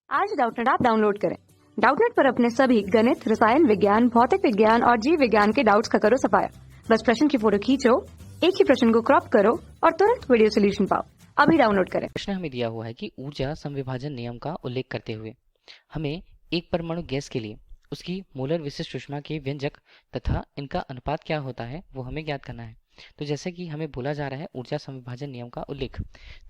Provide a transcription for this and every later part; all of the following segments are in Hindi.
आज डाउटनेट ऐप डाउनलोड करें। डाउटनेट पर अपने सभी गणित, रसायन विज्ञान, भौतिक विज्ञान और जीव विज्ञान के डाउट्स का करो सफाया। बस प्रश्न की फोटो खींचो, एक ही प्रश्न को क्रॉप करो और तुरंत वीडियो सोल्यूशन पाओ। अभी डाउनलोड करें। प्रश्न हमें दिया हुआ है कि ऊर्जा संविभाजन नियम का उल्लेख करते हुए हमें एक परमाणु गैस के लिए उसकी मोलर विशिष्ट ऊष्मा के व्यंजक तथा इनका अनुपात क्या होता है वो हमें ज्ञात करना है। तो जैसे कि हमें बोला जा रहा है ऊर्जा संविभाजन नियम का उल्लेख,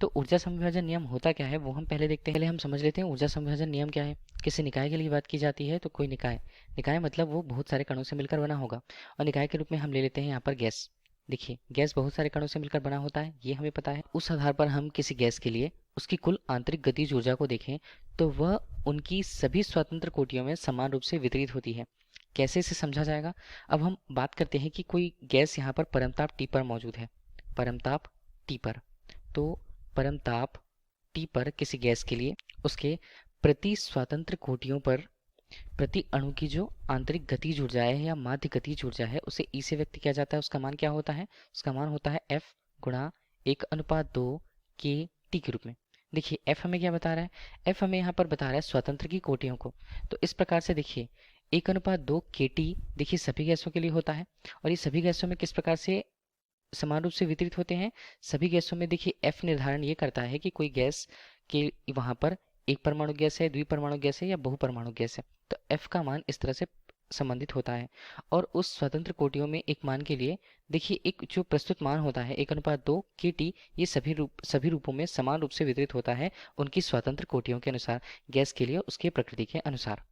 तो ऊर्जा संविभाजन नियम होता क्या है वो हम पहले देखते हैं। पहले हम समझ लेते हैं ऊर्जा संविभाजन नियम क्या है। किसी निकाय के लिए बात की जाती है तो कोई निकाय, निकाय मतलब वो बहुत सारे कणों से मिलकर बना होगा, और निकाय के रूप में हम ले लेते हैं यहाँ पर गैस। देखिए गैस बहुत सारे कणों से मिलकर बना होता है, ये हमें पता है। उस आधार पर हम किसी गैस के लिए उसकी कुल आंतरिक गतिज ऊर्जा को देखें तो वह उनकी सभी स्वतंत्र कोटियों में समान रूप से वितरित होती है। कैसे इसे समझा जाएगा? अब हम बात करते हैं कि कोई गैस यहाँ पर परमताप टी पर मौजूद है, परमताप टी पर। तो परमताप टी पर किसी गैस के लिए उसके प्रति स्वतंत्र कोटियों पर प्रति अणु की जो आंतरिक गतिज ऊर्जा है या माध्य गतिज ऊर्जा है उसे ई से व्यक्त किया जाता है। उसका मान क्या होता है? उसका मान होता है F गुणा 1:2 के टी के रूप में। देखिए F हमें क्या बता रहा है? F हमें यहाँ पर बता रहा है स्वतंत्र की कोटियों को। तो इस प्रकार से देखिए 1:2 के टी देखिए सभी गैसों के लिए होता है, और ये सभी गैसों में किस प्रकार से समान रूप से वितरित होते हैं? सभी गैसों में देखिए F निर्धारण ये करता है कि कोई गैस के वहाँ पर एक परमाणु गैस है, द्विपरमाणु गैस है या बहुपरमाणु गैस है। तो F का मान इस तरह से संबंधित होता है, और उस स्वतंत्र कोटियों में एक मान के लिए देखिए एक जो प्रस्तुत मान होता है 1:2 के टी, ये सभी रूपों में समान रूप से वितरित होता है उनकी स्वतंत्र कोटियों के अनुसार, गैस के लिए उसके प्रकृति के अनुसार।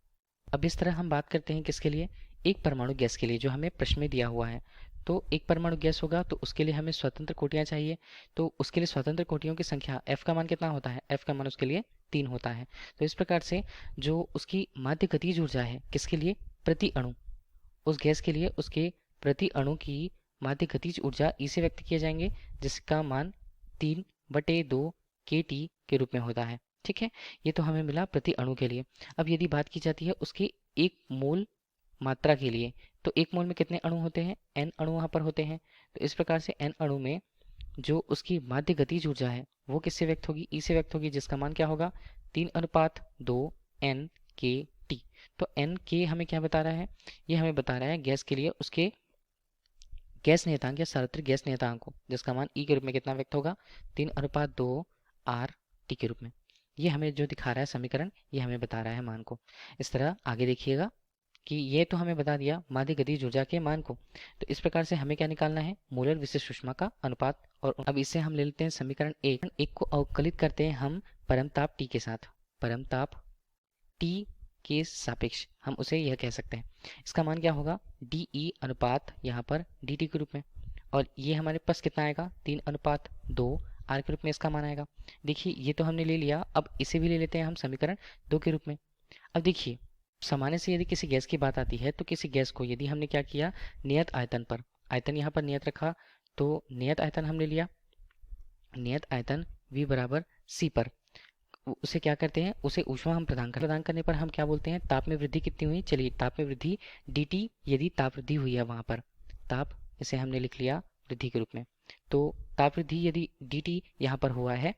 अब इस तरह हम बात करते हैं किसके लिए? एक परमाणु गैस के लिए, जो हमें प्रश्न में दिया हुआ है। तो एक परमाणु गैस होगा तो उसके लिए हमें स्वतंत्र कोटियां चाहिए, तो उसके लिए स्वतंत्र कोटियों की संख्या F का मान कितना होता है? F का मान उसके लिए 3 होता है। तो इस प्रकार से जो उसकी माध्य गतिज ऊर्जा है किसके लिए? प्रति अणु, उस गैस के लिए उसके प्रति अणु की माध्य गतिज ऊर्जा ई से व्यक्त किए जाएंगे, जिसका मान 3/2 के टी के रूप में होता है। ठीक है, ये तो हमें मिला प्रति अणु के लिए। अब यदि बात की जाती है उसके एक मोल मात्रा के लिए, तो एक मोल में कितने अणु होते हैं? n अणु वहाँ पर होते हैं। तो इस प्रकार से n अणु में जो उसकी माध्य गतिज ऊर्जा है वो किससे व्यक्त होगी? ई से व्यक्त होगी, जिसका मान क्या होगा? 3:2 n के टी। तो n के हमें क्या बता रहा है? ये हमें बता रहा है गैस के लिए उसके गैस नियतांक या सार्वत्रिक गैस नियतांक को, जिसका मान ई के रूप में कितना व्यक्त होगा? 3:2 आर टी के रूप में। ये हमें जो दिखा रहा है समीकरण, ये हमें बता रहा है मान को। इस तरह आगे देखिएगा कि ये तो हमें बता दिया माध्य गतिज ऊर्जा के मान को। तो इस प्रकार से हमें क्या निकालना है? मोलर विशिष्ट ऊष्मा का अनुपात। और अब इससे हम ले लेते हैं समीकरण एक को अवकलित करते हैं हम परमताप टी के साथ। परमताप टी के सापेक्ष हम उसे यह कह सकते हैं, इसका मान क्या होगा? डी ई अनुपात यहाँ पर डी टी के रूप में, और ये हमारे पास कितना आएगा? 3:2 आर के रूप में इसका मान आएगा। देखिए ये तो हमने ले लिया, अब इसे भी ले लेते हैं हम समीकरण 2 के रूप में। अब देखिए सामान्य से यदि किसी गैस की बात आती है तो किसी गैस को यदि हमने क्या किया? नियत आयतन पर, आयतन यहाँ पर नियत रखा, तो नियत आयतन हमने लिया, नियत आयतन V बराबर C पर उसे क्या करते हैं? उसे ऊष्मा हम प्रदान करने पर हम क्या बोलते हैं? ताप में वृद्धि कितनी हुई? चलिए ताप में वृद्धि dt, यदि ताप वृद्धि हुई है वहां पर ताप, इसे हमने लिख लिया वृद्धि के रूप में। तो ताप वृद्धि यदि dt यहाँ पर हुआ है,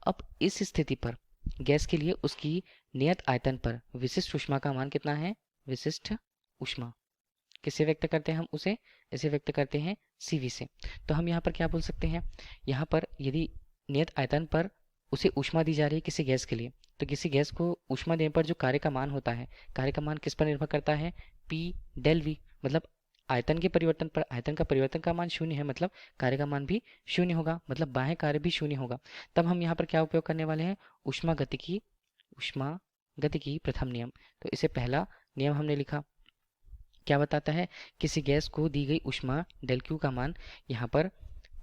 अब इस स्थिति पर गैस के लिए उसकी नियत आयतन पर विशिष्ट ऊष्मा का मान कितना है? विशिष्ट ऊष्मा किससे व्यक्त करते हैं हम उसे? इसे व्यक्त करते हैं Cv से। तो हम यहाँ पर क्या बोल सकते हैं? यहाँ पर यदि नियत आयतन पर उसे ऊष्मा दी जा रही है किसी गैस के लिए, तो किसी गैस को ऊष्मा देने पर जो कार्य का मान होता है, कार्य का मान किस पर निर्भर करता है? P डेल V, मतलब आयतन के परिवर्तन पर। आयतन का परिवर्तन का मान 0 है, मतलब कार्य का मान भी 0 होगा, मतलब बाह्य कार्य भी 0 होगा। तब हम यहाँ पर क्या उपयोग करने वाले हैं? ऊष्मा गतिकी प्रथम नियम। तो इसे पहला नियम हमने लिखा, क्या बताता है? किसी गैस को दी गई ऊष्मा डेल क्यू का मान यहाँ पर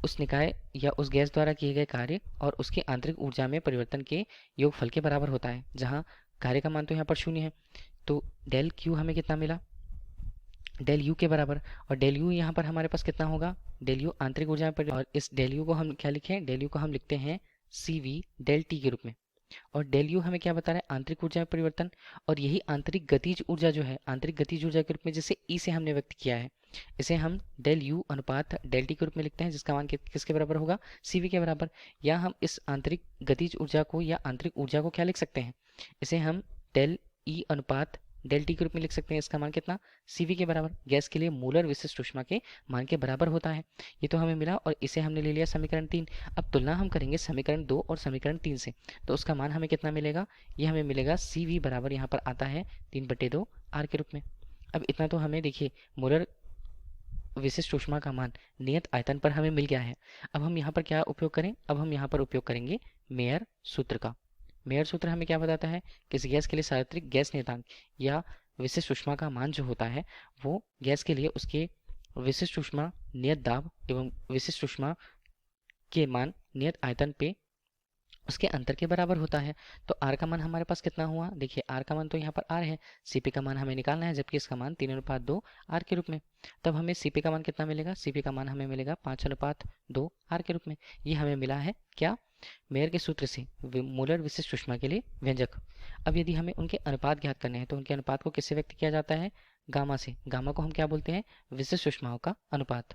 उस निकाय या उस गैस द्वारा किए गए कार्य और उसकी आंतरिक ऊर्जा में परिवर्तन के योगफल के बराबर होता है, जहाँ कार्य का मान तो यहाँ पर 0 है। तो डेल क्यू हमें कितना मिला? डेल यू के बराबर, और डेल यू यहाँ पर हमारे पास कितना होगा? डेल यू आंतरिक ऊर्जा में और इस डेल यू को हम क्या लिखें? डेल यू को हम लिखते हैं CV डेल टी के रूप में। और डेल यू हमें क्या बता रहा है, आंतरिक ऊर्जा में परिवर्तन। और यही आंतरिक गतिज ऊर्जा जो है, आंतरिक गतिज ऊर्जा के रूप में जिसे ई से हमने व्यक्त किया है, इसे हम डेल यू अनुपात डेल टी के रूप में लिखते हैं, जिसका मान किसके बराबर होगा, सीवी के बराबर। या हम इस आंतरिक गतिज ऊर्जा को या आंतरिक ऊर्जा को क्या लिख सकते हैं, इसे हम डेल ई अनुपात डेल टी के रूप में लिख सकते हैं, इसका मान कितना, सीवी के बराबर। गैस के लिए मूलर विशिष्ट ऊष्मा के मान के बराबर होता है। ये तो हमें मिला और इसे हमने ले लिया समीकरण 3। अब तुलना हम करेंगे समीकरण 2 और समीकरण 3 से, तो उसका मान हमें कितना मिलेगा, ये हमें मिलेगा सीवी बराबर यहाँ पर आता है 3/2 आर के रूप में। अब इतना तो हमें देखिए मूलर विशिष्ट ऊष्मा का मान नियत आयतन पर हमें मिल गया है। अब हम यहाँ पर क्या उपयोग करें, अब हम यहाँ पर उपयोग करेंगे मेयर सूत्र का। मेयर सूत्र हमें क्या बताता है, किसी गैस के लिए सार्वत्रिक गैस नियतांक या विशिष्ट ऊष्मा का मान जो होता है वो गैस के लिए उसके विशिष्ट ऊष्मा नियत दाब एवं विशिष्ट ऊष्मा के मान नियत आयतन पे उसके अंतर के बराबर होता है। तो आर का मान हमारे पास कितना हुआ, देखिए आर का मान तो यहाँ पर आर है, सीपी का मान हमें निकालना है, जबकि इसका मान 3/2 आर के रूप में। तब हमें सीपी का मान कितना मिलेगा, सीपी का मान हमें मिलेगा 5/2 आर के रूप में। ये हमें मिला है क्या, मेयर के सूत्र से मूलर विशिष्ट ऊष्मा के लिए व्यंजक। अब यदि हमें उनके अनुपात ज्ञात करने हैं तो उनके अनुपात को किससे व्यक्त किया जाता है, गामा से। गामा को हम क्या बोलते हैं, विशिष्ट ऊष्माओं का अनुपात,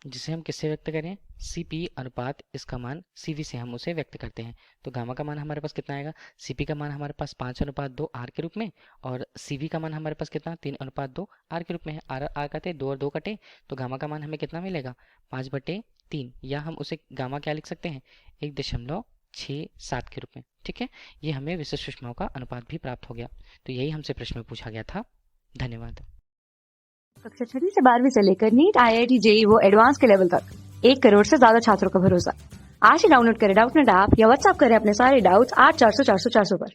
जिसे हम किससे व्यक्त करें, Cp अनुपात इसका मान Cv से हम उसे व्यक्त करते हैं। तो गामा का मान हमारे पास कितना आएगा, Cp का मान हमारे पास 5/2 आर के रूप में और Cv का मान हमारे पास कितना 3/2 आर के रूप में है। आर आर कटे 2 और 2 कटे, तो गामा का मान हमें कितना मिलेगा 5/3, या हम उसे गामा क्या लिख सकते हैं 1.67 के रूप में। ठीक है, ये हमें विशिष्ट ऊष्माओं का अनुपात भी प्राप्त हो गया। तो यही हमसे प्रश्न में पूछा गया था। धन्यवाद। कक्षा 6वीं से 12वीं से लेकर नीट, IIT, JEE वो एडवांस के लेवल तक 1 करोड़ से ज्यादा छात्रों का भरोसा। आज ही डाउनलोड करें डाउटनेट ऐप या व्हाट्सएप करें अपने सारे डाउट्स 8400 400 400 पर।